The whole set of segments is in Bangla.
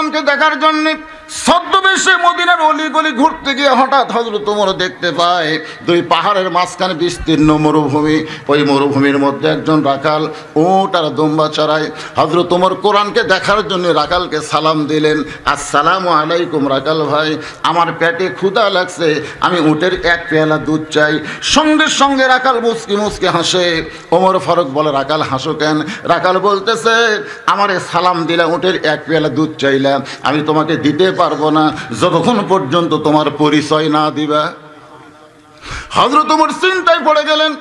কোরআনকে দেখার জন্য ছদ্মবেশে মদিনার অলিগলি ঘুরতে গিয়ে হঠাৎ হযরত ওমর দেখতে পায় দুই পাহাড়ের মাঝখানে বিস্তীর্ণ মরুভূমি। ওই মরুভূমির মধ্যে একজন রাখাল উট আর দুম্বা চড়ায়। হযরত ওমর কোরআনকে দেখার জন্য রাখালকে সালাম দিলেন, আসসালামু আলাইকুম রাখাল ভাই, আমার পেটে ক্ষুধা লাগছে, আমি উটের এক পেয়ালা দুধ চাই। সঙ্গে সঙ্গে রাখাল মুচকি মুচকি হাসে। ওমর ফারুক বলে, রাখাল হাসো কেন? রাখাল বলতেছে, আমারে সালাম দিলা, উটের এক পেয়ালা দুধ চাইলাম, আমি তোমাকে দিতে পারবো না যতক্ষণ পর্যন্ত তোমার পরিচয় না দিবা। হযরত ওমর চিন্তায় পড়ে গেলেন।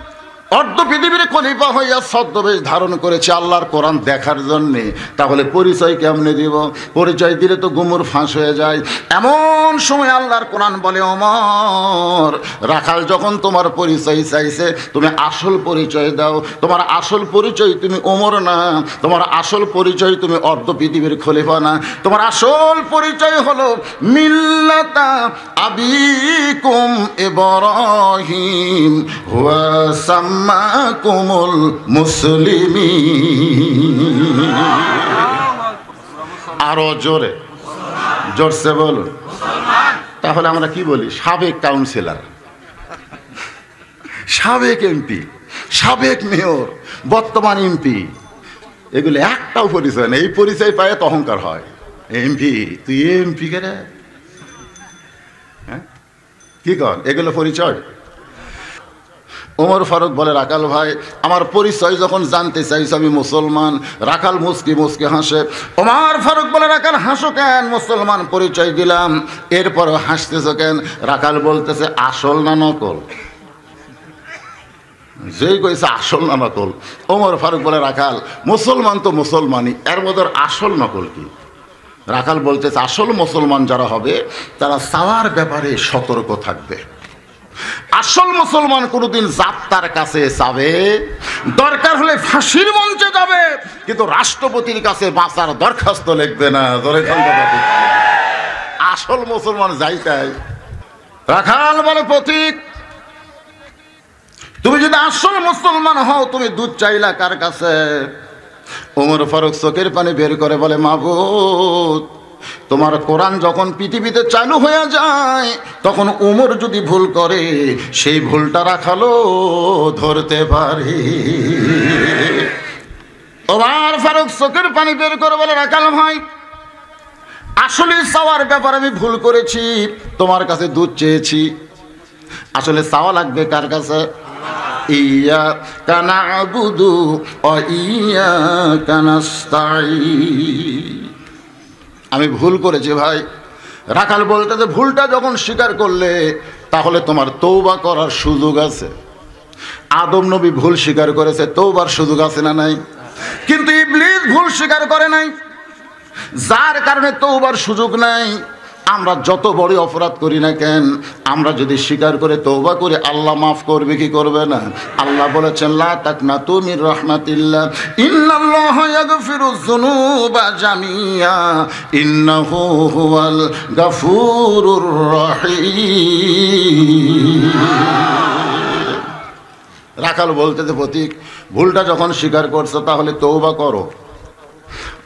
অর্ধ পৃথিবীর খলিফা হইয়া ছদ্মবেশ ধারণ করেছে আল্লাহর কোরআন দেখার জন্যে, তাহলে পরিচয় কেমনে দিব? পরিচয় দিলে তো গুমর ফাঁস হয়ে যায়। এমন সময় আল্লাহর কোরআন বলে, ওমর রাখাল যখন তোমার পরিচয় চাইছে, তুমি আসল পরিচয় দাও। তোমার আসল পরিচয় তুমি ওমর না, তোমার আসল পরিচয় তুমি অর্ধ পৃথিবীর খলিফা না, তোমার আসল পরিচয় হলো মিল্লাতা আবিকুম ইব্রাহিম ওয়া সাম্মাকুমুল মুসলিমিন। আরো জোরে, জোরসে বলুন। তাহলে আমরা কি বলি? সাবেক কাউন্সিলর, সাবেক এমপি, সাবেক মেয়র, বর্তমান এমপি, এগুলো একটাও পরিচয় নেই। এই পরিচয় পায় তো অহংকার হয়। এমপি, তুই এমপি কে রে? হ্যাঁ, কি কর? এগুলো পরিচয়? ওমর ফারুক বলে, রাখাল ভাই, আমার পরিচয় যখন জানতে চাইছো আমি মুসলমান। রাখাল মুচকি মুচকি হাসে। ওমর ফারুক বলে, রাখাল হাসো কেন? মুসলমান পরিচয় দিলাম, এরপরও হাসতেছো কেন? রাখাল বলতেছে, আসল না নকল? যেই কইছে আসল না নকল। ওমর ফারুক বলে, রাখাল মুসলমান তো মুসলমানই, এর মধ্যে আসল নকল কি? রাখাল বলতেছে, আসল মুসলমান যারা হবে তারা চাওয়ার ব্যাপারে সতর্ক থাকবে। আসল মুসলমান কোনোদিন জাত্তার কাছে যাবে, দরকার হলে ফাঁসির মঞ্চে যাবে, কিন্তু রাষ্ট্রপতির কাছে বাঁচার দরখাস্ত লিখবে না। আসল মুসলমান যাইতাই। রাখাল বলে, প্রতীক তুমি যদি আসল মুসলমান হও, তুমি দুধ চাইলা কার কাছে? ওমর ফারুক চোখের পানি বের করে বলে, মাবুদ, তোমার কোরআন যখন পৃথিবীতে চালু হয়ে যায়, তখন ওমর যদি ভুল করে, সেই ভুলটা রাখালো ধরতে পারে। ওমর ফারুক চোখের পানি বের করে বলে, রাখাল ভাই, আসলে চাওয়ার ব্যাপারে আমি ভুল করেছি, তোমার কাছে দুধ চেয়েছি। আসলে চাওয়া লাগবে কার কাছে? ইয়্যাকা না'বুদু ওয়া ইয়্যাকা নাস্তাঈন। আমি ভুল করেছি ভাই। রাখাল বলতে যে ভুলটা যখন স্বীকার করলে, তাহলে তোমার তওবা করার সুযোগ আছে। আদম নবী ভুল স্বীকার করেছে, তওবার সুযোগ আছে না নাই? কিন্তু ইবলিস ভুল স্বীকার করে নাই, যার কারণে তওবার সুযোগ নাই। আমরা যত বড় অপরাধ করি না কেন, আমরা যদি স্বীকার করে তওবা করে, আল্লাহ মাফ করবে কি করবে না? আল্লাহ বলেছেন, লা তাকনাতু মির রাহমাতিল্লাহ, ইন্নাল্লাহা ইয়াগফিরুয যুনুবা জামিআ, ইন্নাহু হুয়াল গাফুরুর রহিম। রাখাল বলতেছে, প্রতীক ভুলটা যখন স্বীকার করছো, তাহলে তওবা করো।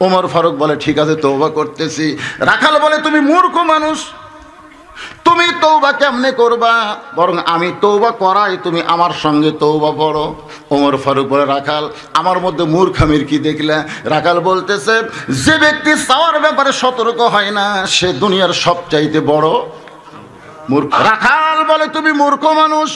ওমর ফারুক বলে, ঠিক আছে, তওবা করতেছি। রাখাল বলে, তুমি মূর্খ মানুষ, তুমি তওবা কেমনে করবা? বরং আমি তওবা করাই, তুমি আমার সঙ্গে তওবা পড়ো। ওমর ফারুক বলে, রাখাল আমার মধ্যে মূর্খামির কি দেখলা? রাখাল বলতেছে, যে ব্যক্তি চাওয়ার ব্যাপারে সতর্ক হয় না, সে দুনিয়ার সবচাইতে বড় মূর্খ। রাখাল বলে, তুমি মূর্খ মানুষ।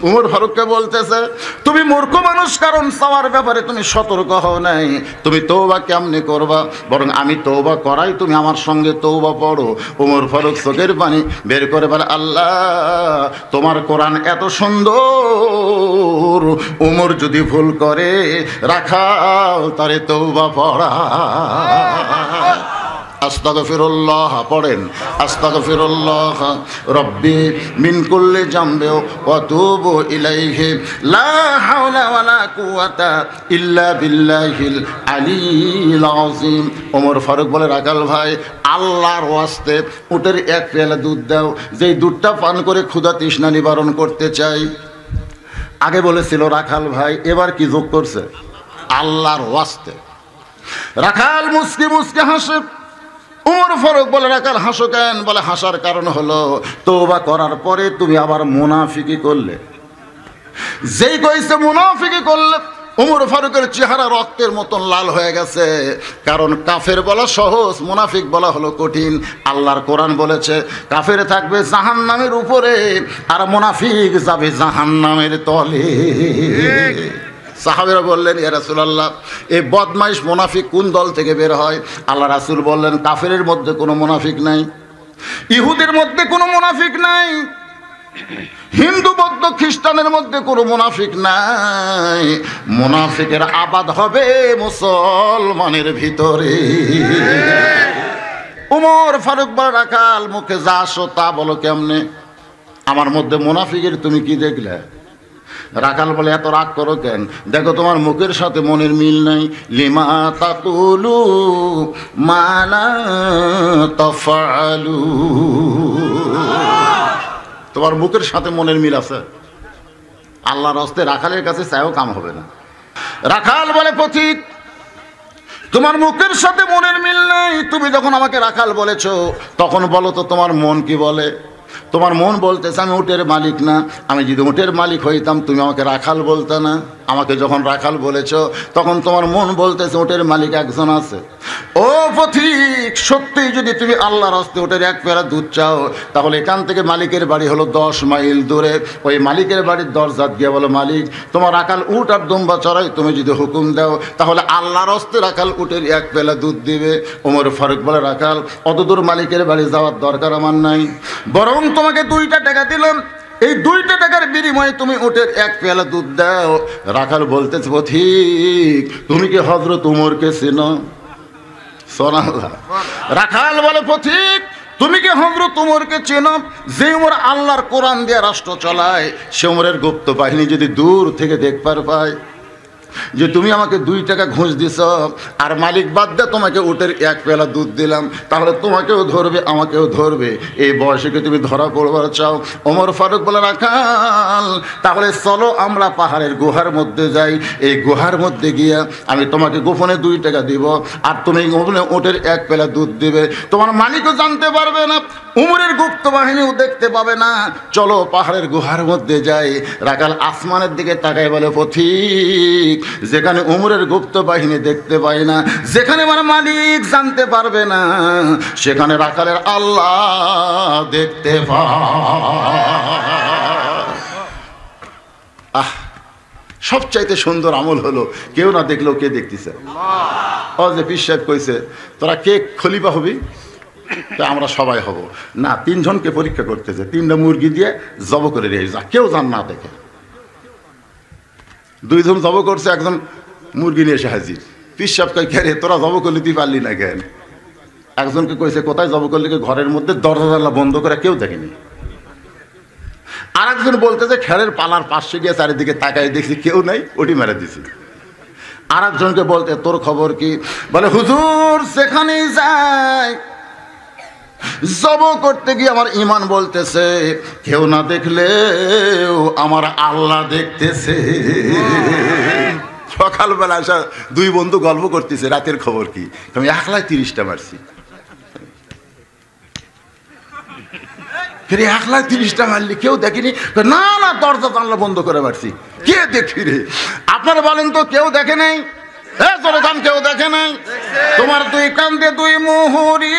ওমর ফারুককে বলতেছে, তুমি মূর্খ মানুষ, কারণ চাওয়ার ব্যাপারে তুমি সতর্ক হও নাই। তুমি তওবা কেমনে করবা? বরং আমি তওবা করাই, তুমি আমার সঙ্গে তওবা পড়ো। ওমর ফারুক চোখের পানি বের করে বলে, আল্লাহ, তোমার কোরআন এত সুন্দর, ওমর যদি ভুল করে, রাখাল তারে তওবা পড়া। আস্তাগফিরুল্লাহ পড়েন, আস্তাগফিরুল্লাহ রব্বি মিন কুল্লি জামবি ওয়া তুবু ইলাইহি, লা হাওলা ওয়ালা কুওয়াতা ইল্লা বিল্লাহিল আলিয়্যিল আযীম। ওমর ফারুক বলে, রাখাল ভাই, আল্লাহর ওয়াস্তে উটের এক পেয়ালা দুধ দাও, যেই দুধটা পান করে ক্ষুধা তৃষ্ণা নিবারণ করতে চাই। আগে বলেছিল রাখাল ভাই, এবার কি যোগ করছে? আল্লাহর ওয়াস্তে। রাখাল মুচকি মুচকি হাসে। উমর ফারুক বলে, রাখাল হাসো কেন? বলে, হাসার কারণ হলো তওবা করার পরে তুমি আবার মুনাফিকি করলে। যেই কইছে মুনাফিকি করলে, উমর ফারুকের চেহারা রক্তের মতন লাল হয়ে গেছে। কারণ কাফের বলা সহজ, মুনাফিক বলা হলো কঠিন। আল্লাহর কোরআন বলেছে কাফের থাকবে জাহান্নামের উপরে আর মুনাফিক যাবে জাহান্নামের তলে। সাহাবীরা বললেন, ইয়া রাসূলুল্লাহ, এই বদমাইশ মুনাফিক কোন দল থেকে বের হয়? আল্লাহ রাসূল বললেন, কাফেরের মধ্যে কোনো মুনাফিক নাই, ইহুদের মধ্যে কোনো মুনাফিক নাই, হিন্দু বৌদ্ধ খ্রিস্টানের মধ্যে কোনো মুনাফিক নাই। মুনাফিকের আবাদ হবে মুসলমানের ভিতরে। উমর ফারুক বলে, রাখাল মুখে যা আসো তা বলো, কেমনে? আমার মধ্যে মুনাফিকের তুমি কি দেখলে? রাখাল বলে, এত রাগ করো কেন? দেখো তোমার মুখের সাথে মনের মিল নাই। লিমা তাকুলু মা লা তাফআলু, তোমার মুখের সাথে মনের মিল আছে। আল্লাহর রাস্তে রাখালের কাছে চাইও কাম হবে না। রাখাল বলে, পথিক তোমার মুখের সাথে মনের মিল নাই। তুমি যখন আমাকে রাখাল বলেছো তখন বলো তো তোমার মন কি বলে? তোমার মন বলতেছে আমি উটের মালিক না। আমি যদি উটের মালিক হইতাম তুমি আমাকে রাখাল বলতে না। আমাকে যখন রাখাল বলেছ তখন তোমার মন বলতেছে উটের মালিক একজন আছে। ও পথিক, সত্যি যদি তুমি আল্লাহর রাস্তে উটের এক পেয়ালা দুধ চাও তাহলে এখান থেকে মালিকের বাড়ি হলো 10 মাইল দূরে। ওই মালিকের বাড়ির দরজাত গিয়ে বলো, মালিক তোমার রাখাল উট আর দুম্বা চড়াই, তুমি যদি হুকুম দাও তাহলে আল্লাহর রাস্তে রাখাল উটের এক পেয়ালা দুধ দিবে। ওমর ফারুক বলে, রাখাল অত দূর মালিকের বাড়ি যাওয়ার দরকার আমার নাই, বরং তোমাকে 2টা টাকা দিলাম, এই 2টা টাকার বিনিময়ে তুমি উটের এক পেয়ালা দুধ দাও। রাখাল বলতেছে, পথিক তুমি কি হযরত উমরকে চেনো? সুবহানাল্লাহ। রাখাল বলে, পথিক তুমি কি হযরত উমরকে চেনো? যে উমর আল্লাহর কোরআন দিয়ে রাষ্ট্র চালায়, সে উমরের গুপ্ত বাহিনী যদি দূর থেকে দেখবার পায় যে তুমি আমাকে 2 টাকা ঘুষ দিছ আর মালিক বাদ দিয়ে তোমাকে উটের এক পেয়ালা দুধ দিলাম, তাহলে তোমাকেও ধরবে আমাকেও ধরবে। এই বয়সে কি তুমি ধরা পড়বার চাও? ওমর ফারুক বলে, রাখাল তাহলে চলো আমরা পাহাড়ের গুহার মধ্যে যাই। এই গুহার মধ্যে গিয়া আমি তোমাকে গোপনে 2 টাকা দিব আর তুমি গোপনে উটের এক পেয়ালা দুধ দিবে। তোমার মালিকও জানতে পারবে না, উমরের গুপ্ত বাহিনীও দেখতে পাবে না। চলো পাহাড়ের গুহার মধ্যে যাই। রাখাল আসমানের দিকে তাকায় বলে, পথিক যেখানে উমরের গুপ্ত বাহিনী দেখতে পাই না, যেখানে আমার মালিক জানতে পারবে না, সেখানে রাখালের আল্লাহ দেখতে পায়। সবচাইতে সুন্দর আমল হলো কেউ না দেখলেও কে দেখতেছে। ও যে পীর সাহেব কইছে তোরা কে খলিফা হবি, তা আমরা সবাই হব না। 3 জনকে পরীক্ষা করতেছে, 3টা মুরগি দিয়ে জব করে রেখে যা, কেউ জান না দেখে। 2 জন জব করছে, একজন মুরগি নিয়ে এসে হাজির। পীর সাহেব কয়, কে রে তোরা জব করলে তুই পারলি না কেন? একজনকে কইছে, কোথায় জব করলে? ঘরের মধ্যে দরজা জানলা বন্ধ করে, কেউ দেখেনি। আর একজন বলতেছে, খেরের পালার পাশে গিয়ে চারিদিকে তাকাই দেখছি কেউ নাই, ওটি মেরে দিছি। আর একজনকে বলতে, তোর খবর কি? বলে, হুজুর সেখানেই যায় জব করতে গিয়ে আমার ইমান বলতেছে কেউ না দেখলেও আমার আল্লাহ দেখতেছে। সকালবেলা আসা 2 বন্ধু গল্প করতেছে, রাতের খবর কি? আমি একলাই 30টা মারছি। একলাই 30টা মারলি, কেউ দেখেনি? না না, দরজা জানলা বন্ধ করে মারছি। কে দেখি রে? আপনারা বলেন তো, কেউ দেখে নাই? কেউ দেখে নাই? তোমার 2 কান্দে 2 মুহুরি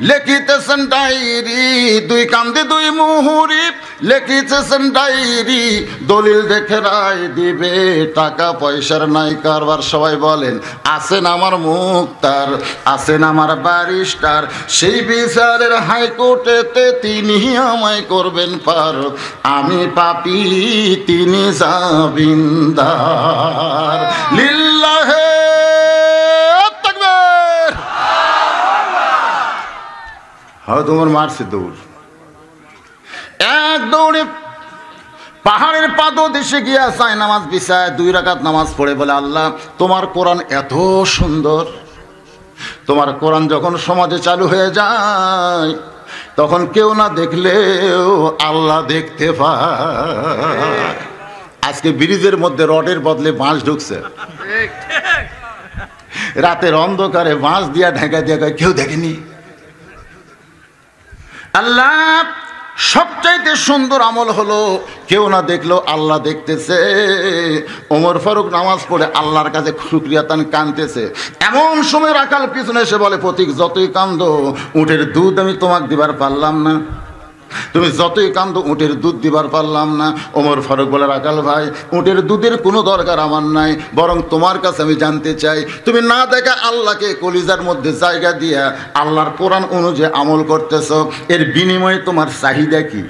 লিখিতেছেন ডায়েরি, 2 কান্দে 2 মুহুরি লিখিতেছেন ডায়েরি, দলিল দেখে রায় দিবে, টাকা পয়সার নাই কারবার। সবাই বলেন, আছেন আমার মুক্তার, আছেন আমার ব্যারিস্টার, সেই বিচারের হাইকোর্টেতে তিনি আমায় করবেন পার। আমি পাপী, তিনি জামিনদার। লিল্লাহে হয় তোমার মারছে দৌড়, এক দৌড়ে পাহাড়ের পাদদেশে গিয়া চায় নামাজ বিছায় 2 রাকাত নামাজ পড়ে বলে, আল্লাহ তোমার কোরআন এত সুন্দর। তোমার কোরআন যখন সমাজে চালু হয়ে যায় তখন কেউ না দেখলেও আল্লাহ দেখতে পায়। আজকে ব্রিজের মধ্যে রডের বদলে বাঁশ ঢুকছে, রাতের অন্ধকারে বাঁশ দিয়া ঢেকা দিয়া কেউ দেখেনি। আল্লাহ সবচাইতে সুন্দর আমল হলো কেউ না দেখলেও আল্লাহ দেখতেছে। ওমর ফারুক নামাজ পড়ে আল্লাহর কাছে শুকরিয়া তান কাঁদতেছে। এমন সময় রাখাল পিছনে এসে বলে, প্রতীক যতই কান্দো উটের দুধ আমি তোমাকে দিবার পারলাম না, তুমি যতই কান্দো উটের দুধ দিবার পারলাম না। ওমর ফারুক বলে, রাখাল ভাই উটের দুধের কোনো দরকার আমার নাই, বরং তোমার কাছে আমি জানতে চাই তুমি না দেখা আল্লাহকে কলিজার মধ্যে জায়গা দিয়া আল্লাহর কোরআন অনুযায়ী আমল করতেছ, এর বিনিময়ে তোমার চাহিদা কি?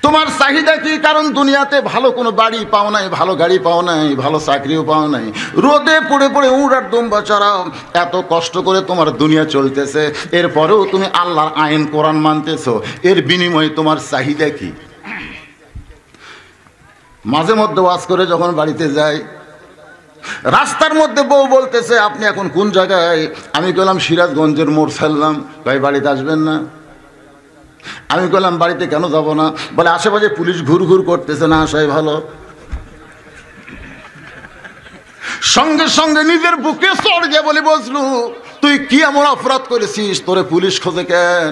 তোমার চাহিদা কি? কারণ দুনিয়াতে ভালো কোনো বাড়ি পাও নাই, ভালো গাড়ি পাও নাই, ভালো চাকরিও পাও নাই, রোদে পড়ে পড়ে উট আর দুম্বা চড়াও, এত কষ্ট করে তোমার দুনিয়া চলতেছে, এরপরেও তুমি আল্লাহর আইন কোরআন মানতেছো, এর বিনিময়ে তোমার চাহিদা কি? মাঝে মধ্যে ওয়াজ করে যখন বাড়িতে যাই, রাস্তার মধ্যে বউ বলতেছে, আপনি এখন কোন জায়গায়? আমি বললাম সিরাজগঞ্জের মোড় ফেললাম। ভাই বাড়িতে আসবেন না? আমি বললাম বাড়িতে কেন যাব না? বলে আশেপাশে পুলিশ ঘুর ঘুর করতেছে, না আসাই ভালো। সঙ্গে সঙ্গে নিজের বুকে চড় গিয়ে বলে বসলু, তুই কি এমন অপরাধ করেছিস, তোরে পুলিশ খোঁজে কেন?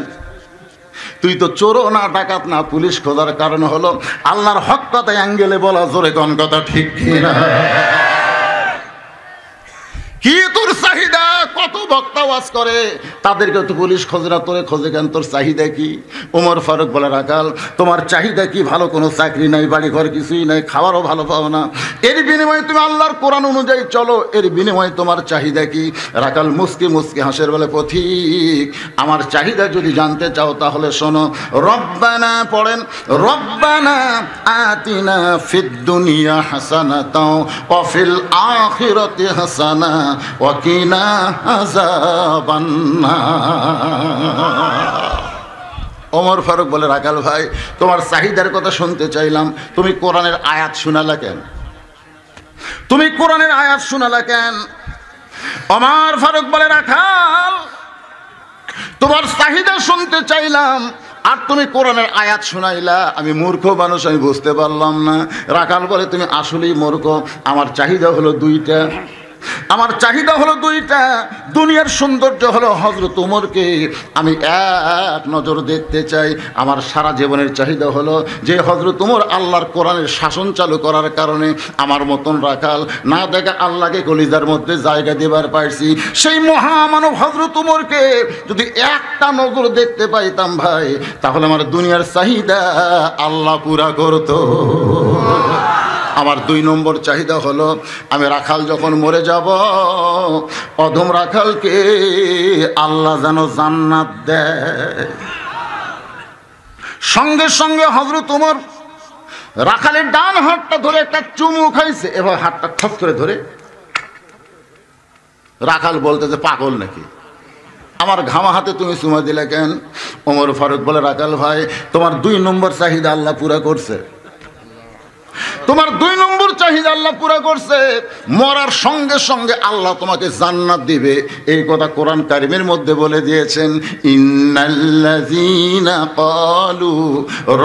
তুই তো চোরও না, ডাকাত না, পুলিশ খোঁজার কারণ হলো আল্লাহর হক কথা অ্যাঙ্গেলে বলা, জোরে কোন কথা ঠিক কিনা? কি তোর চাহিদা? কত বক্তা ওয়াজ করে, তাদেরকে তো পুলিশ খোঁজে না, তোরে খোঁজে কেন? তোর চাহিদা কি? ওমর ফারুক বলে, রাখাল তোমার চাহিদা কি? ভালো কোনো চাকরি নাই, বাড়ি ঘর কিছুই নাই, খাবারও ভালো পাও না, এর বিনিময়ে তুমি আল্লাহর কোরআন অনুযায়ী চলো, এর বিনিময়ে তোমার চাহিদা কি? রাখাল মুসকি মুসকি হাসের বলে, পথিক আমার চাহিদা যদি জানতে চাও তাহলে শোনো, রব্বানা পড়েন, রব্বানা আতিনা ফিদ দুনিয়া হাসানাতাও ওয়া ফিল আখিরাতি হাসানা ওয়া কিনা আযাবান নার। ওমর ফারুক বলে, রাখাল ভাই তোমার চাহিদার কথা শুনতে চাইলাম, তুমি কোরআনের আয়াত শোনালা কেন? তুমি কোরআনের আয়াত শোনালা কেন? ওমর ফারুক বলে, রাখাল তোমার চাহিদা শুনতে চাইলাম আর তুমি কোরআনের আয়াত শোনাইলা, আমি মূর্খ মানুষ, আমি বুঝতে পারলাম না। রাখাল বলে, তুমি আসলেই মূর্খ, আমার চাহিদা হলো দুইটা, আমার চাহিদা হলো দুইটা। দুনিয়ার সৌন্দর্য হলো হযরত ওমরকে আমি এক নজর দেখতে চাই। আমার সারা জীবনের চাহিদা হলো যে হযরত ওমর আল্লাহর কোরআনের শাসন চালু করার কারণে আমার মতন রাখাল না দেখা আল্লাহকে কলিজার মধ্যে জায়গা দেবার পারছি, সেই মহামানব হযরত ওমরকে যদি একটা নজর দেখতে পাইতাম ভাই, তাহলে আমার দুনিয়ার চাহিদা আল্লাহ পুরা করতো। আমার 2 নম্বর চাহিদা হলো, আমি রাখাল যখন মরে যাব, অধম রাখালকে আল্লাহ যেন জান্নাত দেয়। সঙ্গে সঙ্গে হযরত ওমর রাখালের ডান হাতটা ধরে একটা চুমু খাইছে, এবার হাতটা খপ করে ধরে। রাখাল বলতেছে, পাগল নাকি, আমার ঘামা হাতে তুমি চুমা দিলে কেন? ওমর ফারুক বলে, রাখাল ভাই তোমার 2 নম্বর চাহিদা আল্লাহ পুরা করছে, তোমার 2 নম্বর চাহিদা আল্লাহ পুরা করছে। মরার সঙ্গে সঙ্গে আল্লাহ তোমাকে জান্নাত দিবে, এই কথা কোরআন কারিমের মধ্যে বলে দিয়েছেন। ইন্নাল্লাযীনা ক্বালু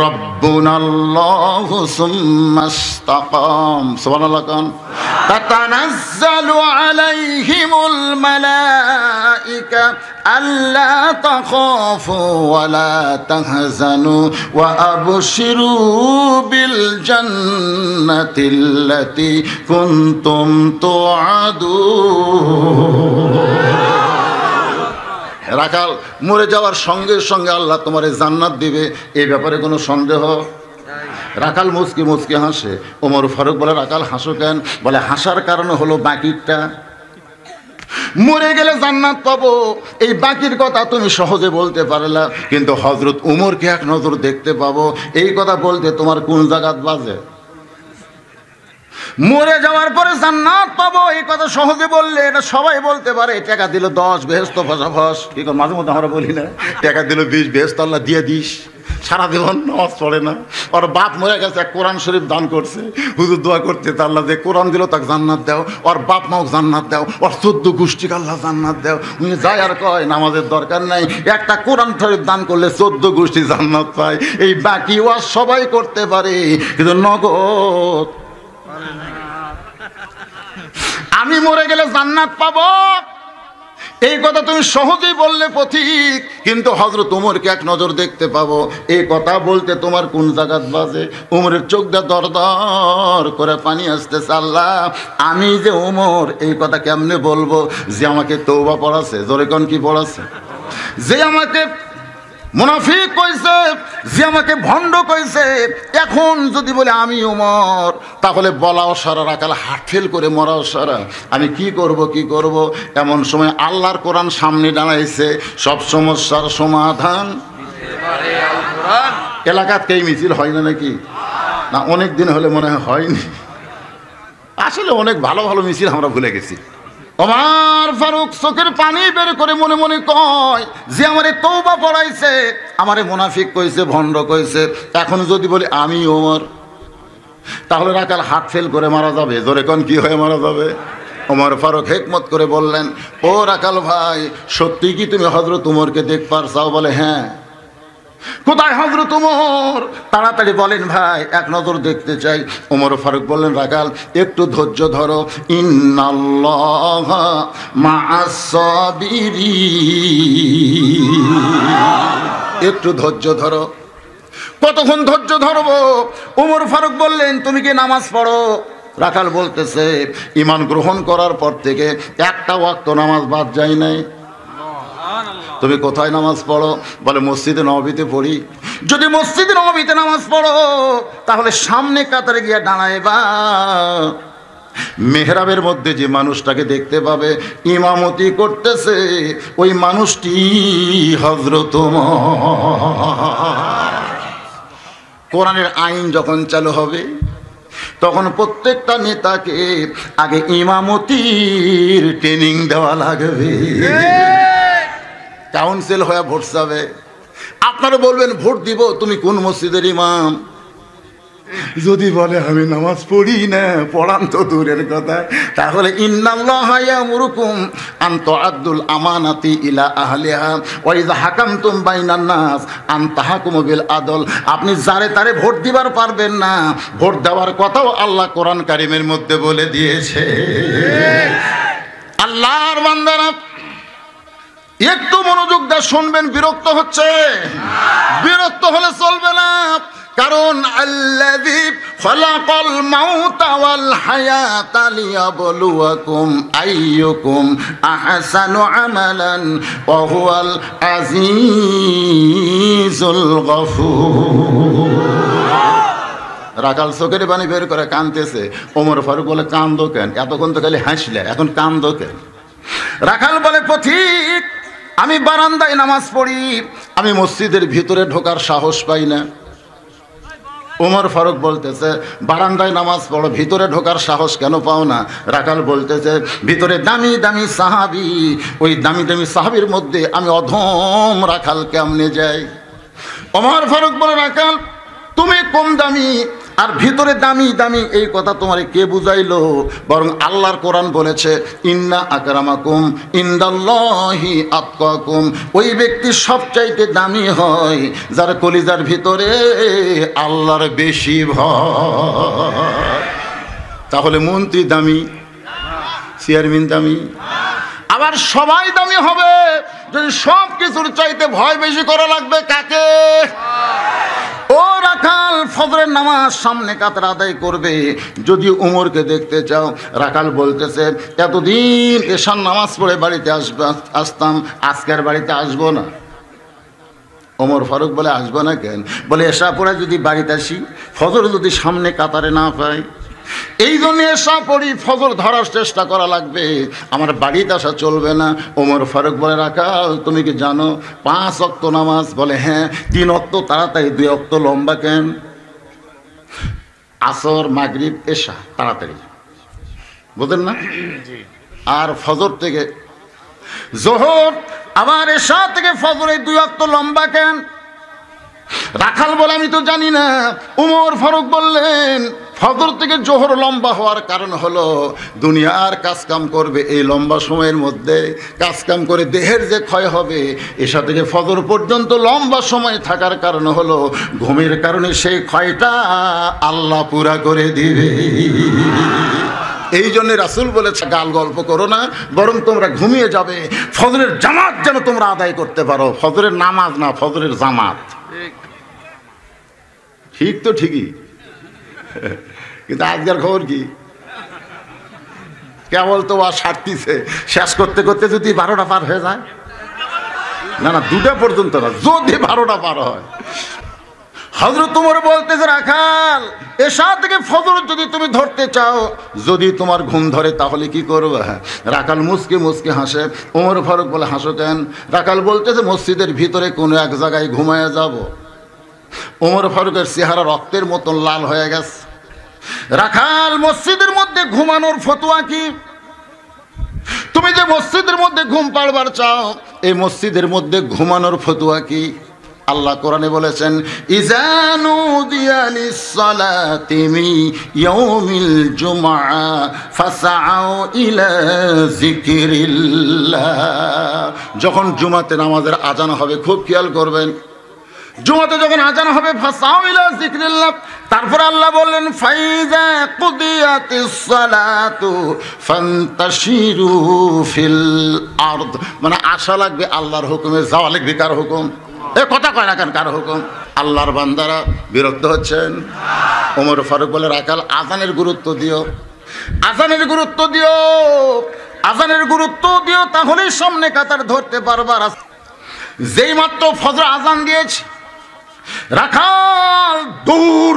রাব্বুনাল্লাহু সুম্মা ইসতাকাম, সুবহানাল্লাহ, কান তাতানাজ্জালু আলাইহিমুল মালাইকা আল্লা তাখাফু ওয়া লা তাহজানু ওয়া আবশিরু বিল জান্নাতিল্লাতী কুনতুম তুআদুন। রাখাল মরে যাওয়ার সঙ্গে সঙ্গে আল্লাহ তোমারে জান্নাত দিবে, এই ব্যাপারে কোনো সন্দেহ? রাখাল মুচকি মুচকি হাসে। ওমর ফারুক বলে, রাখাল হাসো কেন? বলে, হাসার কারণ হলো বাকিটা, মরে গেলে জান্নাত পাবো, এই বাকির কথা তুমি সহজে বলতে পারলা, কিন্তু হযরত ওমরকে এক নজর দেখতে পাবো, এই কথা বলতে তোমার কোন জায়গাত বাজে? মরে যাওয়ার পরে জান্নাত পাবো এই কথা সহজে বললে এটা সবাই বলতে পারে, টাকা দিল 10 বেহেশত ফসাফস, কি মাঝে মধ্যে আমরা বলি না, টাকা দিল 20 বেহেশত আল্লাহ দিয়ে দিস, সারা জীবন নামাজ পড়ে না, ওর বাপ মরে গেছে, কোরআন শরীফ দান করছে, হুজুর দোয়া করতে, আল্লাহ যে কোরআন দিল তাকে জান্নাত দাও, ওর বাপ মাও জান্নাত দাও, ওর 14 গোষ্ঠীকে আল্লাহ জান্নাত দাও। উনি যায় আর কয় নামাজের দরকার নাই, একটা কোরআন শরীফ দান করলে 14 গোষ্ঠী জান্নাত পায়। এই বাকি ওয়াজ সবাই করতে পারে, কিন্তু নগদ আমি মরে গেলে জান্নাত পাবো, এই কথা তুমি সহজেই বললে পথিক, কিন্তু হযরত উমরকে এক নজর দেখতে পাবো, এই কথা বলতে তোমার কোন জায়গাত বাজে? উমরের চোখ দিয়ে দর দর করে পানি আসতেছে। আল্লাহ, আমি যে উমর এই কথা কেমনে বলবো যে আমাকে তওবা পড়াছে? জোরে কোন কি পড়াছে? যে আমাকে মুনাফিক কইছে, যে আমাকে ভণ্ড কইছে, এখন যদি বলে আমি উমর, তাহলে বলাও সারা, রাখাল হাট ফেল করে মরাও সারা। আমি কি করব? এমন সময় আল্লাহর কোরআন সামনে দাঁড়াইছে, সব সমস্যার সমাধান এলাকাতে এই মিছিল হয় না নাকি? না, অনেক দিন হলে মনে হয়নি। আসলে অনেক ভালো ভালো মিছিল আমরা ভুলে গেছি। ওমর ফারুক চোখের পানি বের করে মনে মনে কয়, যে আমারে তওবা পড়াইছে, আমারে মুনাফিক কইছে, ভণ্ড কইছে, এখন যদি বলি আমি ওমর, তাহলে রাখাল হাত ফেল করে মারা যাবে। জোরে কোন কি হয়ে মারা যাবে? ওমর ফারুক হিকমত করে বললেন, ও রাখাল ভাই, সত্যি কি তুমি হযরত উমরকে দেখবার চাও? বলে হ্যাঁ। কোথায় হযরত উমর? তাড়াতাড়ি বলেন ভাই, এক নজর দেখতে চাই। ওমর ফারুক বললেন, রাখাল একটু ধৈর্য ধরো, ইন্নাল্লাহা মা'আস সাবিরিন। একটু ধৈর্য ধরো। কতক্ষণ ধৈর্য ধরবো? ওমর ফারুক বললেন, তুমি কি নামাজ পড়ো? রাখাল বলতেছে, ঈমান গ্রহণ করার পর থেকে একটা ওয়াক্ত নামাজ বাদ যায় নাই। তুমি কোথায় নামাজ পড়ো? বলে মসজিদে নববীতে পড়ি। যদি মসজিদে নববীতে নামাজ পড়ো, তাহলে সামনে কাতারে গিয়ে দাঁড়াইবা, মেহরাবের মধ্যে যে মানুষটাকে দেখতে পাবে ইমামতি করতেছে, ওই মানুষটি হযরত ওমর। কোরআনের আইন যখন চালু হবে, তখন প্রত্যেকটা নেতাকে আগে ইমামতির ট্রেনিং দেওয়া লাগবে। কাউন্সিল হয়ে ভোট যাবে। আপনারা বলবেন ভোট দিব, তুমি কোন মসজিদের ইমাম? যদি বলে আমি নামাজ পড়ি না, পড়ান তো দূরের কথা, তাহলে ইন্নাল্লাহা ইয়ামুরুকুম আন তুআদ্দুল আমানাতি ইলা আহলিহা ওয়া ইযা হাকামতুম বাইনান নাস আন তাহকুমু বিল আদল। আপনি যারে তারে ভোট দিবার পারবেন না, ভোট দেওয়ার কথাও আল্লাহ কোরআন কারীমের মধ্যে বলে দিয়েছে। আল্লাহর বান্দারা একটু মনোযোগ দিয়ে শুনবেন। বিরক্ত হচ্ছে? বিরক্ত হলে চলবে না, কারণ আল্লাযী খালাকাল মাউতা ওয়াল হায়াতা লিয়াবলুয়াকুম আইয়ুকুম আহসানু আমালান ওয়া হুয়াল আজিজুল গফুর। রাখাল চোখের পানি বের করে কাঁদতেছে। ওমর ফারুক বলে, কান্দো কেন? এতক্ষণ তো খালি হাসলে, এখন কান্দো কেন? রাখাল বলে, পথিক, আমি বারান্দায় নামাজ পড়ি, আমি মসজিদের ভিতরে ঢোকার সাহস পাই না। ওমর ফারুক বলতেছে, বারান্দায় নামাজ পড়ো, ভিতরে ঢোকার সাহস কেন পাও না? রাখাল বলতেছে, ভিতরে দামি দামি সাহাবী, ওই দামি দামি সাহাবীর মধ্যে আমি অধম রাখাল কেমনে যাই? ওমর ফারুক বলে, রাখাল তুমি কম দামি আর ভিতরে দামি দামি, এই কথা তোমারে কে বুঝাইলো? বরং আল্লাহর কোরআন বলেছে, ইন্না আকরামাকুম ইনদাল্লাহি আতকাকুম। ওই ব্যক্তি সবচাইতে দামি হয় যার কলিজার ভিতরে আল্লাহর বেশি ভয়। তাহলে মন্ত্রী দামি, চেয়ারম্যান দামি, আবার সবাই দামি হবে যদি সব কিছুর চাইতে ভয় বেশি করা লাগবে কাকে? ও রাখাল, ফজরের নামাজ সামনে কাতার আদায় করবে, যদি উমরকে দেখতে চাও। রাখাল বলতেছে, এতদিন এশার নামাজ পড়ে বাড়িতে আসতাম, আজকের বাড়িতে আসবো না। ওমর ফারুক বলে, আসবো না কেন? বলে, এশা পড়ে যদি বাড়িতে আসি, ফজর যদি সামনে কাতারে না পাই, এই জন্য এশা পড়ি, ফজর ধরার চেষ্টা করা লাগবে, আমার বাড়িতে আসা চলবে না। ওমর ফারুক বলে, রাখাল তুমি কি জানো 5 ওয়াক্ত নামাজ? বলে, হ্যাঁ। 3 ওয়াক্ত তাড়াতাড়ি, 2 ওয়াক্ত লম্বা কেন? আসর, মাগরিব, এশা তাড়াতাড়ি, বুঝলেন না? আর ফজর থেকে জোহর, আবার এশা থেকে ফজর, এই 2 ওয়াক্ত লম্বা কেন? রাখাল বলে, আমি তো জানি না। উমর ফারুক বললেন, ফজর থেকে জোহর লম্বা হওয়ার কারণ হলো দুনিয়ার কাজকাম করবে, এই লম্বা সময়ের মধ্যে কাজকাম করে দেহের যে ক্ষয় হবে, এসা থেকে ফজর পর্যন্ত লম্বা সময় থাকার কারণ হলো ঘুমের কারণে সেই ক্ষয়টা আল্লাহ পুরা করে দিবে। এই জন্য রাসূল বলেছে গাল গল্প করো না, বরং তোমরা ঘুমিয়ে যাবে, ফজরের জামাত যেন তোমরা আদায় করতে পারো। ফজরের নামাজ না, ফজরের জামাত। ঠিক তো ঠিকই, কিন্তু আজকের খবর কি? কেবল তো আর সারতিছে, শেষ করতে করতে যদি 12টা পার হয়ে যায়, না না 2টা পর্যন্ত না, যদি 12টা পার হয়। হযরত ওমর বলতেছে রাখাল এশা থেকে ফজর যদি তুমি ধরতে চাও, যদি তোমার ঘুম ধরে তাহলে কি করবে? রাখাল মুসকে মুসকে হাসে। ওমর ফারুক বলে হাসো কেন? রাখাল বলতেছে মসজিদের ভিতরে কোনো এক জায়গায় ঘুমায় যাব। ওমর ফারুকের চেহারা রক্তের মতন লাল হয়ে গেছে। রাখাল মসজিদের মধ্যে ঘুমানোর ফতোয়া কি? তুমি যে মসজিদের মধ্যে ঘুম পাড়বার চাও, এই মসজিদের মধ্যে ঘুমানোর ফতোয়া কি? আল্লাহ কোরআনে বলেছেন ইযা নুদিয়া লিস-সালাতি মিন ইয়াউমিল জুমআ ফাসআউ ইলা যিকরিল্লাহ। যখন জুমাতে নামাজের আজান হবে, খুব খেয়াল করবেন, জুমাতে যখন আজান হবে ফাসাউ ইলা যিকরিল্লাহ, তারপর আল্লাহ বললেন ফাইজা কুদিয়াতিস সালাতু ফান্তাশিরু ফিল আরদ, মানে আশা লাগবে আল্লাহর হুকুমে, যাওয়া লাগবে কার হুকুম? এ কথা কয় না কেন, কার হুকুম? আল্লাহর বান্দারা বিরক্ত হচ্ছেন। ওমর ফারুক বলে রাখাল আজানের গুরুত্ব দিও, আজানের গুরুত্ব দিও, আজানের গুরুত্ব দিও, তাহলেই সামনে কাতার ধরতে পারবার। যেই মাত্র ফজর আজান দিয়েছে, রাখাল দূর,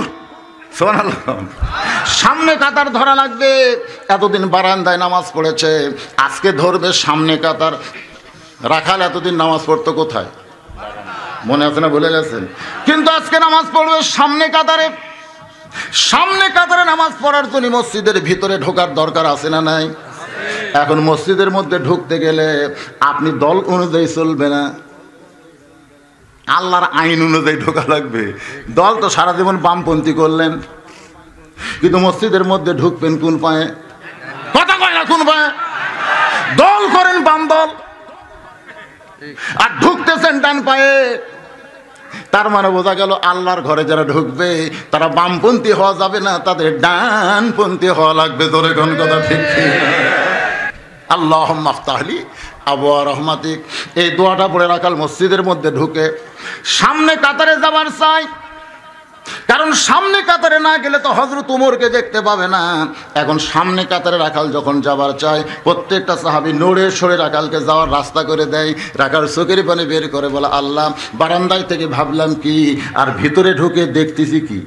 সুবহানাল্লাহ, সামনে কাতার ধরা লাগবে। এতদিন বারান্দায় নামাজ পড়েছে, আজকে ধরবে সামনে কাতার। রাখাল এতদিন নামাজ পড়তো কোথায়? মনে আছে না, ভুলে গেছেন? কিন্তু আজকে নামাজ পড়বে সামনে কাতারে। সামনে কাতারে নামাজ পড়ার জন্য মসজিদের ভিতরে ঢোকার দরকার আছে না নাই? এখন মসজিদের মধ্যে ঢুকতে গেলে আপনি দল অনুযায়ী চলবে না, আল্লাহর আইন অনুযায়ী ঢোকা লাগবে। দল তো সারা জীবন বামপন্থী করলেন, কিন্তু মসজিদের মধ্যে ঢুকবেন কোন পায়ে? কথা কয় না, কোন পায়ে? দল করেন বাম দল, আর ঢুকতেছেন ডান পায়ে। তার মানে বোঝা গেল আল্লাহর ঘরে যারা ঢুকবে তারা বামপন্থী হওয়া যাবে না, তাদের ডানপন্থী হওয়া লাগবে। ধরে কোন কথা ঠিক? আল্লাহুম্মা আফতাহলি আবওয়া রহমাতিক, এই দোয়াটা পড়ে রাখাল মসজিদের মধ্যে ঢুকে সামনে কাতারে যাবার চাই। কারণ সামনে কাতারে না গেলে তো হযরত ওমরকে দেখতে পাবে না। এখন সামনে কাতারে রাখাল যখন যাবার চায়, প্রত্যেকটা সাহাবী নড়ে সরে রাখালকে যাওয়ার রাস্তা করে দেয়। রাখাল চোখের পানি বের করে বলে আল্লাহ, বারান্দায় থেকে ভাবলাম কি, আর ভিতরে ঢুকে দেখতেছি কি?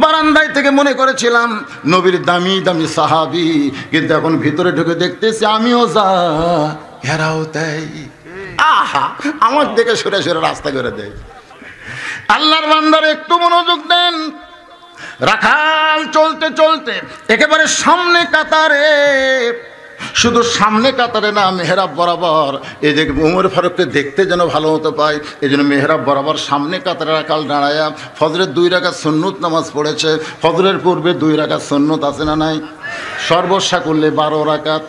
বারান্দায় থেকে মনে করেছিলাম নবীর দামি দামি সাহাবী, কিন্তু এখন ভিতরে ঢুকে দেখতেছি আমিও যা, এরাও তাই। আহা, আমার দেখে সরে সরে রাস্তা করে দেয়। আল্লাহর বান্দারা একটু মনোযোগ দেন। রাখাল চলতে চলতে একেবারে সামনে কাতারে, শুধু সামনে কাতারে না, মেহরাব বরাবর। এই যে ওমর ফারুককে দেখতে যেন ভালো মতো পায়, এই জন্য মেহরাব বরাবর সামনে কাতারে রাখাল দাঁড়ায়া ফজরের 2 রাকাত সুন্নত নামাজ পড়েছে। ফজরের পূর্বে 2 রাকাত সুন্নত আছে না নাই? সর্বসাকুল্যে 12 রাকাত,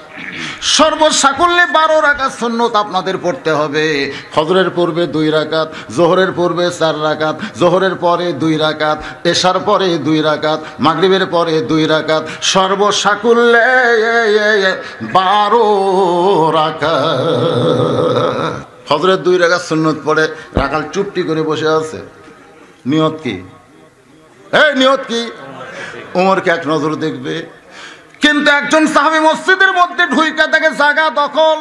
সর্বসাকুল্যে 12 রাকাত সুন্নত আপনাদের পড়তে হবে। ফজরের পূর্বে 2 রাকাত, জোহরের পূর্বে 4 রাকাত, জোহরের পরে 2 রাকাত, এশার পরে 2 রাকাত, মাগরিবের পরে 2 রাকাত, সর্বসাকুল্যে 12 রাকাত। ফজরের 2 রাকাত সুন্নত পড়ে রাখাল চুপটি করে বসে আছে। নিয়ত কি? নিয়ত কি? ওমরকে এক নজর দেখবে। কিন্তু একজন সাহাবী মসজিদের মধ্যে ঢুইকা দেখে জায়গা দখল।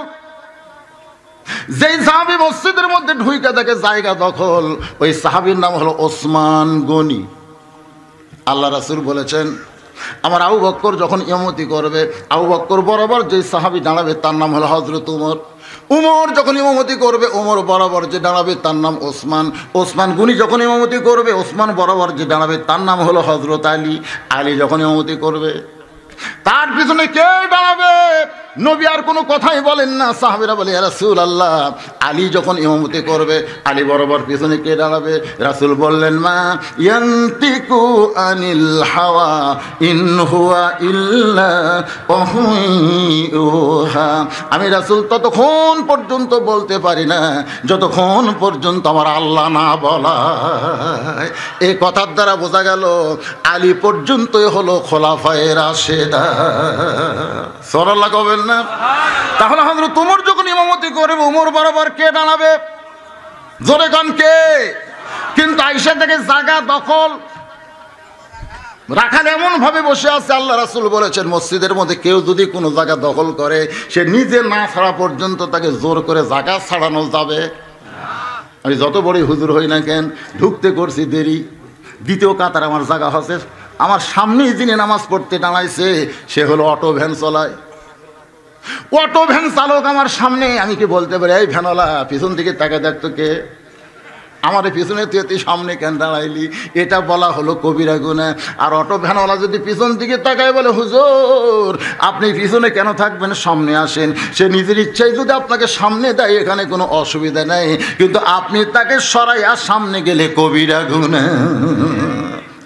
যেই সাহাবী মসজিদের মধ্যে ঢুইকা দেখে জায়গা দখল, ওই সাহাবীর নাম হলো ওসমান গনি। আল্লাহ রাসূল বলেছেন, আমার আবু বকর যখন ইমামতি করবে, আবু বকর বরাবর যে সাহাবী দাঁড়াবে তার নাম হলো হযরত ওমর। উমর যখন ইমামতি করবে, ওমর বরাবর যে দাঁড়াবে তার নাম ওসমান। ওসমান গনি যখন ইমামতি করবে, ওসমান বরাবর যে দাঁড়াবে তার নাম হলো হযরত আলী। আলী যখন ইমামতি করবে, তার পিছনে কে দাঁড়াবে? নবী আর কোনো কথাই বলেন না। সাহাবীরা বলে ইয়া রাসূলুল্লাহ, আলী যখন ইমামতি করবে, আলী বরাবর পিছনে কে দাঁড়াবে? রাসূল বললেন, মা ইয়ান্তিকু আনিল হাওয়া ইন হুয়া ইল্লা ওয়াহয়ুহা। আমি রাসূল ততক্ষণ পর্যন্ত বলতে পারি না যতক্ষণ পর্যন্ত আমার আল্লাহ না বলায়। এই কথার দ্বারা বোঝা গেল আলী পর্যন্তই হলো খোলাফায়ে রাশেদা। সুবহানাল্লাহ কবেন না? তাহলে হযরত ওমর যখন ইমামতি করবে, ওমর বরাবর কে দাঁড়াবে? জোরে গান কে? কিন্তু আয়েশা থেকে জায়গা দখল। রাখাল এমন ভাবে বসে আছে, আল্লাহ রাসূল বলেছেন মসজিদের মধ্যে কেউ যদি কোনো জায়গা দখল করে, সে নিজে না ছাড়া পর্যন্ত তাকে জোর করে জায়গা ছাড়ানো যাবে। আমি যত বড়ই হুজুর হই না কেন, ঢুকতে করছি দেরি, দ্বিতীয় কাতার আমার জায়গা হচ্ছে, আমার সামনেই যিনি নামাজ পড়তে দাঁড়াইছে সে হলো অটো ভ্যান চলায়। অটো ভ্যান চালক আমার সামনে, আমি কি বলতে পারি এই ভ্যানওয়ালা পিছন দিকে তাকে দেখতো কে? আমার পিছনে তুই সামনে কেন দাঁড়াইলি? এটা বলা হলো কবিরা গুনাহ। আর অটো ভ্যানওয়ালা যদি পিছন দিকে তাকায় বলে, হুজুর আপনি পিছনে কেন থাকবেন, সামনে আসেন, সে নিজের ইচ্ছায় যদি আপনাকে সামনে দেয় এখানে কোনো অসুবিধা নেই, কিন্তু আপনি তাকে সরাইয়া সামনে গেলে কবিরা গুনাহ।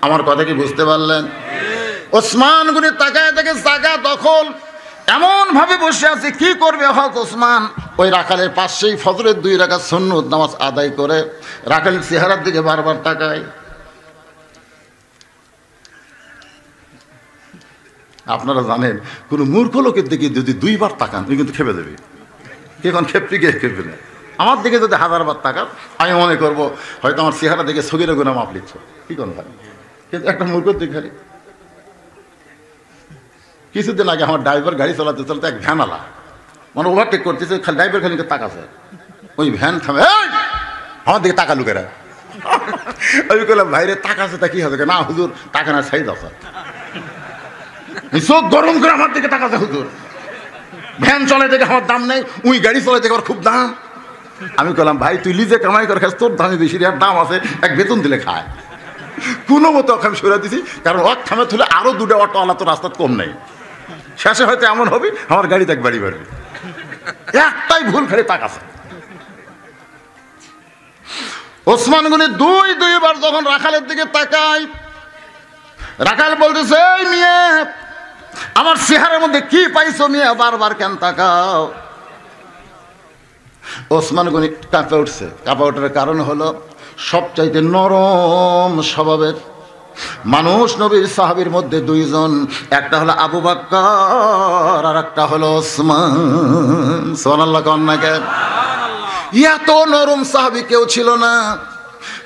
আমার কথা কি বুঝতে পারলেন? ওসমান গনি তাকায় দেখে জায়গা দখল, এমন ভাবে বসে আছে, কি করবে হযরত ওসমান? ওই রাখালের পাশেই ফজরের 2 রাকাত সুন্নত নামাজ আদায় করে রাখালের চেহারার দিকে বারবার তাকায়। আপনারা জানেন কোনো মূর্খ লোকের দিকে যদি 2 বার তাকান তুই কিন্তু খেপে দেবে। এখন খেপতে গিয়ে খেপবে না। আমার দিকে যদি 1000 বার তাকান আমি মনে করবো হয়তো আমার চেহারা দিকে সগিরা গুনাহ মাপ লিখছ, কি কোন ভাই? কিন্তু একটা মূর্খর দিকে খালি। কিছুদিন আগে আমার ড্রাইভার গাড়ি চালাতে চালাতে এক ভ্যানওয়ালা মানে ওভারটেক করতেছে, খালি ড্রাইভার খালি তাকাছে, ওই ভ্যান থামে, আমার দিকে তাকা লুকেরা। আমি বললাম ভাইরে তাকাছে তা কি হবে? না হুজুর টাকা না ছাই দাও, চোখ গরম করে আমার দিকে তাকাছে। হুজুর ভ্যান চলে দেখে আমার দাম নেই, উই গাড়ি চলে দেখে আমার খুব দাম। আমি বললাম ভাই তুই লিজে কামাই করে খাস, তোর দামে বেশি, আর দাম আছে, এক বেতন দিলে খায়। কোনো মতো আমি সরে দিছি, কারণ ওর থামে তুলে আরো 2টা অটোওয়ালা তো রাস্তা কম নেই। শেষে হয়তো এমন হবে আমার গাড়ি দেখ বাড়ি বাড়বে, একটাই ভুল খালি তাকাছে। ওসমান গনি 2 বার যখন রাখালের দিকে তাকায়, রাখাল বলতেছে, এই মিয়া আমার চেহারার মধ্যে কি পাইছো মিয়া, বারবার কেন তাকাও? ওসমান গনি কাঁপে উঠছে। কাঁপা ওঠার কারণ হলো সবচাইতে নরম স্বভাবের মানুষ নবীর সাহাবীর মধ্যে 2 জন, একটা হলো আবু বকর আর একটা হলো ওসমান। সুবহানাল্লাহ কন্নাকে এত নরম সাহাবী কেউ ছিল না।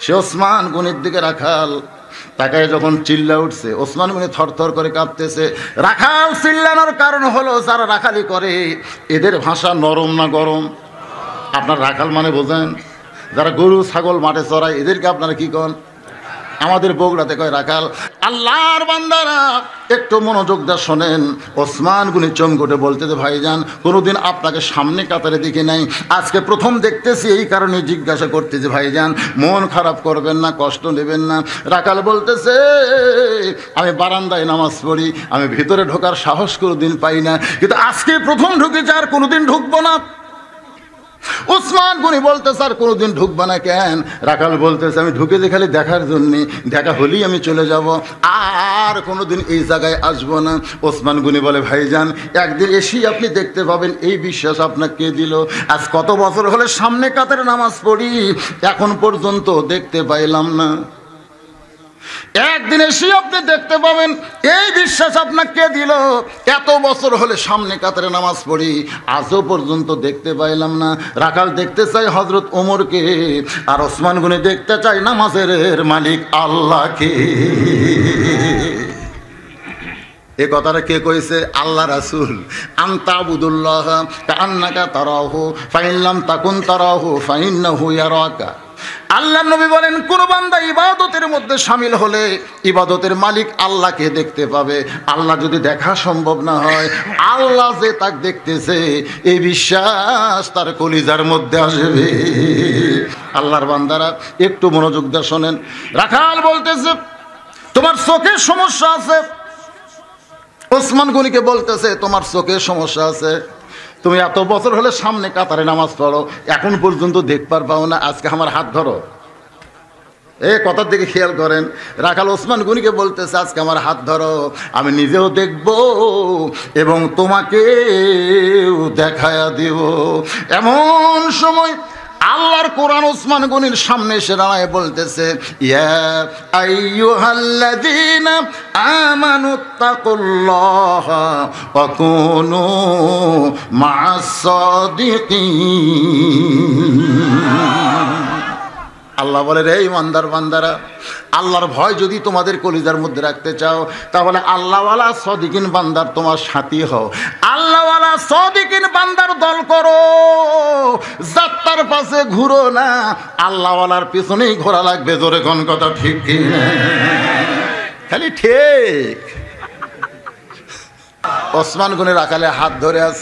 সে ওসমান গনির দিকে রাখাল তাকায় যখন চিল্লা উঠছে, ওসমান গনি থরথর করে কাঁপতেছে। রাখাল চিল্লানোর কারণ হলো যারা রাখালি করে এদের ভাষা নরম না গরম? আপনার রাখাল মানে বোঝেন? যারা গরু ছাগল মাঠে চড়ায় এদেরকে আপনারা কি কন? আমাদের বগুড়াতে কয় রাখাল। আল্লাহর বান্দারা একটু মনোযোগ দিয়ে শোনেন। ওসমান গনি চমকে বলতেছে, ভাইজান কোনোদিন আপনাকে সামনে কাতারে দেখি নাই, আজকে প্রথম দেখতেছি, এই কারণে জিজ্ঞাসা করতেছি। ভাইজান মন খারাপ করবেন না, কষ্ট নেবেন না। রাখাল বলতেছে, আমি বারান্দায় নামাজ পড়ি, আমি ভিতরে ঢোকার সাহস কোনোদিন পাই না, কিন্তু আজকে প্রথম ঢুকেছি, আর কোনোদিন ঢুকবো না। ওসমান গনি বলতেছে, আর কোনোদিন ঢুকবা না কেন? রাখাল বলতেছে, আমি ঢুকেছি খালি দেখার জন্যে, দেখা হলেই আমি চলে যাব, আর কোনোদিন এই জায়গায় আসবো না। ওসমান গনি বলে, ভাইজান একদিন এসেই আপনি দেখতে পাবেন, এই বিশ্বাস আপনাকে কে দিল? আজ কত বছর হলে সামনে কাতারে নামাজ পড়ি, এখন পর্যন্ত দেখতে পাইলাম না। একদিন এসে আপনি দেখতে পাবেন, এই বিশ্বাস আপনাকে দিল। এত বছর হলে সামনে কাতারে নামাজ পড়ি, আজও পর্যন্ত দেখতে পাইলাম না। রাখাল দেখতে চাই হযরত ওমরকে, আর ওসমান গনি দেখতে চাই নামাজের মালিক আল্লাহকে। এ কথাটা কে কইছে? আল্লাহ রাসূল। আনতাবুদুল্লাহ কাআন্নাকা তারাহু ফাইন লাম তাকুন তারাহু ফাইন্নাহু ইয়ারাকা। আল্লাহ নবী বলেন, কোন বান্দা ইবাদতের মধ্যে শামিল হলে ইবাদতের মালিক আল্লাহকে দেখতে পাবে। আল্লাহ যদি দেখা সম্ভব না হয়, আল্লাহ যে তাকে দেখতেছে এই বিশ্বাস তার কলিজার মধ্যে আসবে। আল্লাহর বান্দারা একটু মনোযোগ দিয়ে শোনেন। রাখাল বলতেছে, তোমার চোখের সমস্যা আছে। ওসমান গনিকে বলতেছে তোমার চোখের সমস্যা আছে, তুমি এত বছর হলে সামনে কাতারে নামাজ পড়ো, এখন পর্যন্ত দেখবার পাও না, আজকে আমার হাত ধরো। কথার দিকে খেয়াল করেন, রাখাল ওসমান গনিকে বলতেছে আজকে আমার হাত ধরো, আমি নিজেও দেখব এবং তোমাকেও দেখায়া দিব। এমন সময় আল্লাহর কোরআন ওসমান গনির সামনে এসে দাঁড়ায় বলতেছে, ইয়া আইয়ুহাল্লাযীনা আমানুত্তাকুল্লাহা ওয়া কুনু মা'আস সাদিকিন। আল্লাহ বলে, রে ইমানদার বান্দারা, আল্লাহর ভয় যদি তোমাদের কলিজার মধ্যে রাখতে চাও তাহলে আল্লাহওয়ালা সাদিকিন বান্দার তোমার সাথী হও, আল্লাহওয়ালা সাদিকিন বান্দার দল করো, যাত্রার পাশে ঘুরো না, আল্লাহওয়ালার পিছনেই ঘোরা লাগবে। জোরে কোন কথা ঠিক কি খালি ঠিক। ওসমান গনি রাখালে হাত ধরে আস,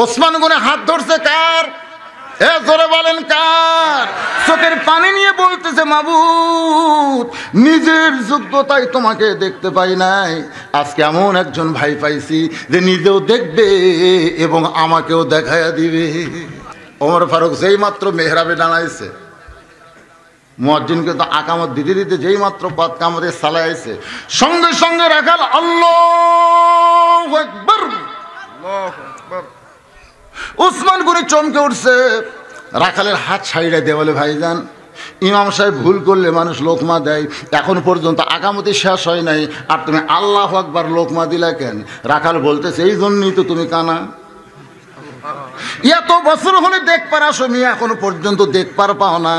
ওসমান গনি হাত ধরছে কার? জোরে বলেন কার? চোখের পানি নিয়ে বলতেছে, মাবুদ নিজের যোগ্যতায় তোমাকে দেখতে পাই নাই, আজকে এমন একজন ভাই পাইছি যে নিজেও দেখবে এবং আমাকেও দেখায়া দিবে। ওমর ফারুক যেই মাত্র মেহরাবে দাঁড়াইছে, মুয়াজ্জিনকে তো আকামত দিতে দিতে যেই মাত্র পাত কামতে সালাইছে, সঙ্গে সঙ্গে রাখাল আল্লাহু আকবার, আল্লাহু আকবার। ওসমান গনি চমকে উঠছে, রাখালের হাত ছাইড়া দিয়ে বলে, ভাইজান ইমাম সাহেব ভুল করলে মানুষ লোকমা দেয়, এখন পর্যন্ত আকামতি শেষ হয় নাই, আর তুমি আল্লাহু আকবার লোকমা দিলা কেন? রাখাল বলতেছে, এই জন্যই তো তুমি কানা, এত বছর হলে দেখবার আসো মিয়া, এখনো পর্যন্ত দেখবার পাও না,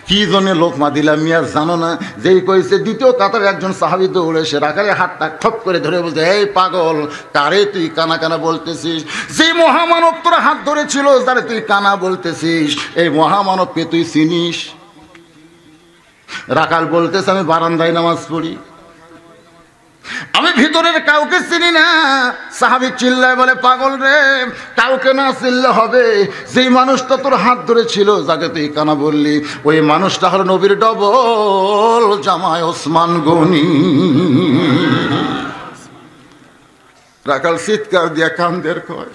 কি জন্য লোকমা দিলাম মিয়া জানো না? যেই কইছে দ্বিতীয় কাতারে একজন সাহাবী দৌড়ে এসে রাখালের হাতটা খপ করে ধরে বলছে, এই পাগল, কারে তুই কানা কানা বলতেছিস? যে মহামানব তোর হাত ধরেছিল, যারে তুই কানা বলতেছিস, এই মহামানবকে তুই চিনিস? রাখাল বলতেছে, আমি বারান্দায় নামাজ পড়ি, আমি ভিতরের কাউকে চিনি না। সাহাবী চিল্লায় বলে, পাগল রে, কাউকে না চিনলে হবে, যেই মানুষটা তোর হাত ধরেছিল, যাকে তুই কানা বললি, ওই মানুষটা হলো নবীর ডবল জামাই ওসমান গনি। রাখাল চিৎকার দিয়া কান্দের কয়,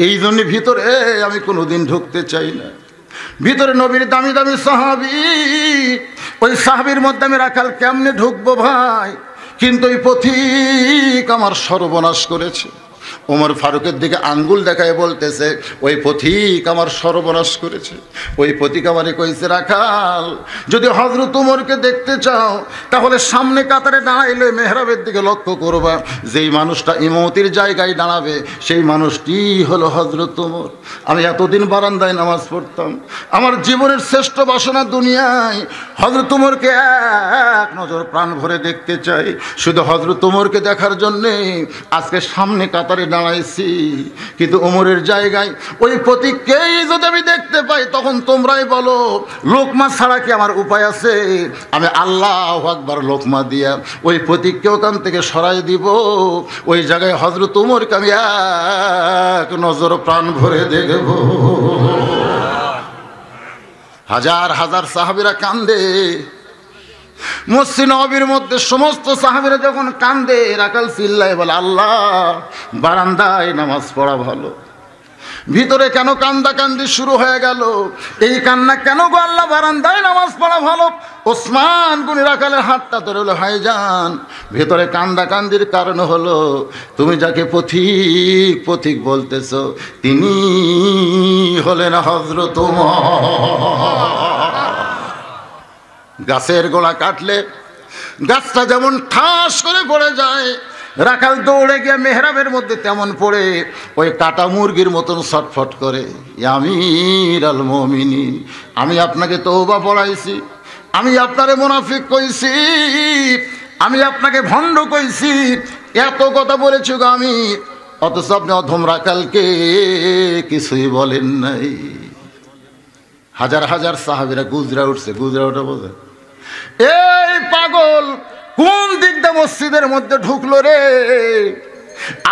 এই জন্য ভিতরে আমি কোনোদিন ঢুকতে চাই না। ভিতরে নবীর দামি দামি সাহাবী, ওই সাহাবীর মধ্যে আমি রাখাল কেমনে ঢুকবো ভাই? কিন্তু ওই পথিক আমার সর্বনাশ করেছে। ওমর ফারুকের দিকে আঙ্গুল দেখায় বলতেছে, ওই পথিক আমার সর্বনাশ করেছে। ওই পথিক আমারে কইছে, রাখাল যদি হযরত ওমরকে দেখতে চাও তাহলে সামনে কাতারে দাঁড়াইলে মেহরাবের দিকে লক্ষ্য করবা, যেই মানুষটা ইমামতির জায়গায় দাঁড়াবে সেই মানুষটি হলো হযরত ওমর। আমি এতদিন বারান্দায় নামাজ পড়তাম, আমার জীবনের শ্রেষ্ঠ বাসনা দুনিয়ায় হযরত ওমরকে এক নজর প্রাণ ভরে দেখতে চাই। শুধু হযরত ওমরকে দেখার জন্যে আজকে সামনে কাতারে দাঁড়াইছি, কিন্তু ওমরের জায়গায় ওই প্রতীককেই যদি আমি দেখতে পাই তখন তোমরাই বলো লোকমা ছাড়া কি আমার উপায় আছে? আমি আল্লাহু আকবার লোকমা দিয়া ওই প্রতীককে ওখান থেকে সরাই দিব, ওই জায়গায় হযরত ওমরকে আমি এক নজর প্রাণ ভরে দেখব। হাজার হাজার সাহাবীরা কান্দে, মসজিদ নববীর মধ্যে সমস্ত সাহাবীরা যখন কান্দে, রাখাল চিল্লায় বলে, আল্লাহ বারান্দায় নামাজ পড়া ভালো, ভিতরে কেন কান্দাকান্দি শুরু হয়ে গেল? এই কান্না কেন গো আল্লাহ? বারান্দায় নামাজ পড়া ভালো। ওসমান গনি রাখালের হাতটা ধরে হলো, ভাইজান ভেতরে কান্দাকান্দির কারণ হলো তুমি যাকে পথিক পথিক বলতেছ তিনি হলেন হযরত ওমর। গাছের গোড়া কাটলে গাছটা যেমন ঠাস করে পড়ে যায়, রাখাল দৌড়ে গিয়ে মেহরাবের মধ্যে তেমন পড়ে ওই কাটা মুরগির মতন ছটফট করে, আমির আল মুমিনিন, আমি আপনাকে তওবা পড়াইছি, আমি আপনারে মুনাফিক কইছি, আমি আপনাকে ভণ্ড কইছি, এত কথা বলেছি গো আমি, অথচ আপনি অধম রাখালকে কিছুই বলেন নাই। হাজার হাজার সাহাবীরা গুজরা উঠছে, গুজরা ওঠা বোঝে, এই পাগল কোন দিক দিয়ে মসজিদের মধ্যে ঢুকলো রে?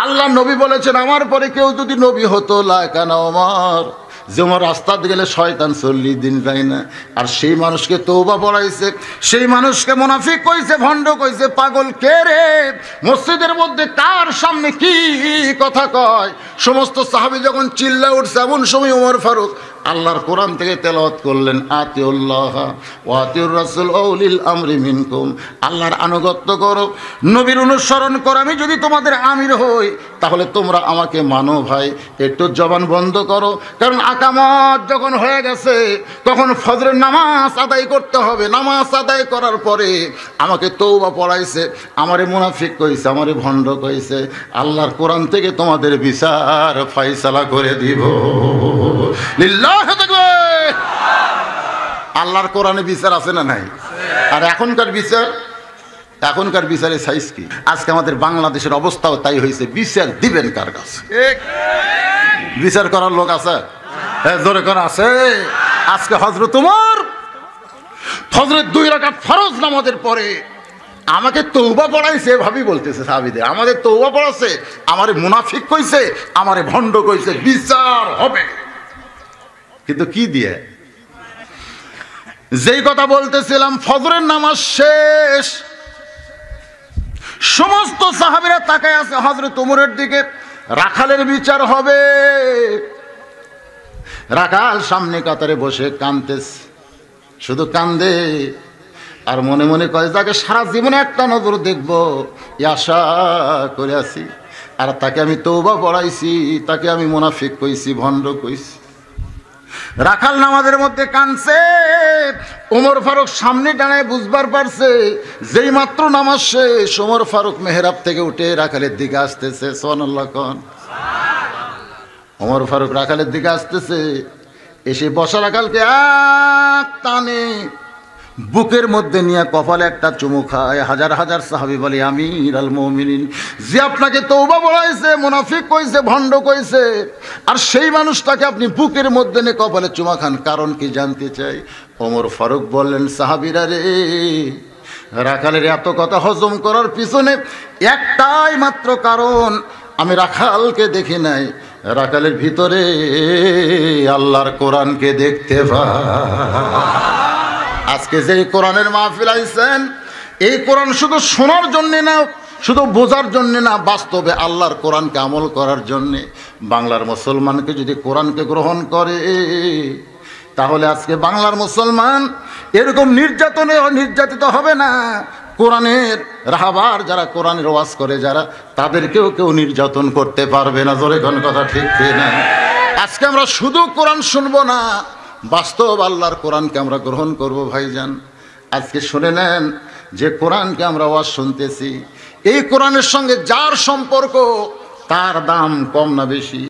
আল্লাহ নবী বলেছেন, আমার পরে কেউ যদি নবী হতো লাকানা ওমর, যে ওমর রাস্তা গেলে শয়তান 40 দিন যায় না। আর সেই মানুষকে তওবা পড়াইছে, সেই মানুষকে মুনাফিক কইছে, ভণ্ড কইছে, পাগল কে রে? মসজিদের মধ্যে কার সামনে কি কথা কয়? সমস্ত সাহাবী যখন চিল্লা উঠছে, এমন সময় ওমর ফারুক আল্লাহর কোরআন থেকে তেলাওয়াত করলেন, আতিউল্লাহ ওয়া আতিউর রাসূল ওয়া উলিল আমরি মিনকুম। আল্লাহর আনুগত্য করো, নবীর অনুসরণ করো। আমি যদি তোমাদের আমির হই তাহলে তোমরা আমাকে মানো ভাই। একটু জবান বন্ধ করো, কারণ আকামত যখন হয়ে গেছে তখন ফজরের নামাজ আদায় করতে হবে। নামাজ আদায় করার পরে আমাকে তওবা পড়াইছে, আমারে মুনাফিক কইছে, আমারে ভণ্ড কইছে। আল্লাহর কোরআন থেকে তোমাদের বিচার ফয়সালা করে দিব। লিল্লাহ তাকবীর। আল্লাহর কোরআনে বিচার আছে না নাই? আর এখনকার বিচারের সাইজ কি? আজকে আমাদের বাংলাদেশের অবস্থাও তাই হয়েছে। বিচার দিবেন কার কাছে? বিচার করার লোক আছে? হ্যাঁ, জোরে করা আছে। আজকে হযরত ওমর ফজরের 2 রাকাত ফরজ নামাজের পরে আমাকে তওবা পড়াইছে, ভাবি বলতেছে সাহাবীদের, আমাদের তওবা পড়াছে, আমারে মুনাফিক কইছে, আমারে ভণ্ড কইছে, বিচার হবে। কিন্তু কি দিয়ে? যেই কথা বলতেছিলাম, ফজরের নামাজ শেষ, সমস্ত সাহাবীরা তাকায় আছে হযরত ওমরের দিকে। রাখালের বিচার হবে। রাখাল সামনে কাতারে বসে কাঁদতেছে, শুধু কান্দে আর মনে মনে কয়, যাকে সারা জীবনে একটা নজর দেখবো এই আশা করে আছি, আর তাকে আমি তওবা পড়াইছি, তাকে আমি মুনাফিক কইছি, ভণ্ড কইছি। রাখাল নামাজের মধ্যে কাঁদছে। ওমর ফারুক সামনে দাঁড়ায় বুঝবার পারছে যেই মাত্র নামাজ শেষ, ওমর ফারুক মেহরাব থেকে উঠে রাখালের দিকে আসতেছে। সুবহানাল্লাহ কোন। ওমর ফারুক রাখালের দিকে আসতেছে, এসে বসা রাখালকে এক টানে বুকের মধ্যে নিয়ে কপালে একটা চুমু খায়। হাজার হাজার সাহাবী বলে, আমিরুল মুমিনিন, যে আপনাকে তওবা পড়াইছে, মুনাফিক কইছে, ভণ্ড কইছে, আর সেই মানুষটাকে আপনি বুকের মধ্যে নিয়ে কপালে চুমা খান, কারণ কি জানতে চাই? ওমর ফারুক বললেন, সাহাবীরা রে, রাখালের এত কথা হজম করার পিছনে একটাই মাত্র কারণ, আমি রাখালকে দেখি নাই, রাখালের ভিতরে আল্লাহর কোরআনকে দেখতে পাই। আজকে যে কোরআনের মাহফিল আইছেন, এই কোরআন শুধু শোনার জন্যে না, শুধু বোঝার জন্যে না, বাস্তবে আল্লাহর কোরআনকে আমল করার জন্যে। বাংলার মুসলমানকে যদি কোরআনকে গ্রহণ করে, তাহলে আজকে বাংলার মুসলমান এরকম নির্যাতিত হবে না। কোরআনের রাহবার যারা, কোরআনের ওয়াজ করে যারা, তাদেরকেও কেউ নির্যাতন করতে পারবে না। জোরে কোন কথা ঠিক না? আজকে আমরা শুধু কোরআন শুনবো না, বাস্তব আল্লাহর কোরআনকে আমরা গ্রহণ করব। ভাইজান, আজকে শুনে নেন, যে কোরআনকে আমরা ওয়াজ শুনতেছি, এই কোরআনের সঙ্গে যার সম্পর্ক, তার দাম কম না বেশি?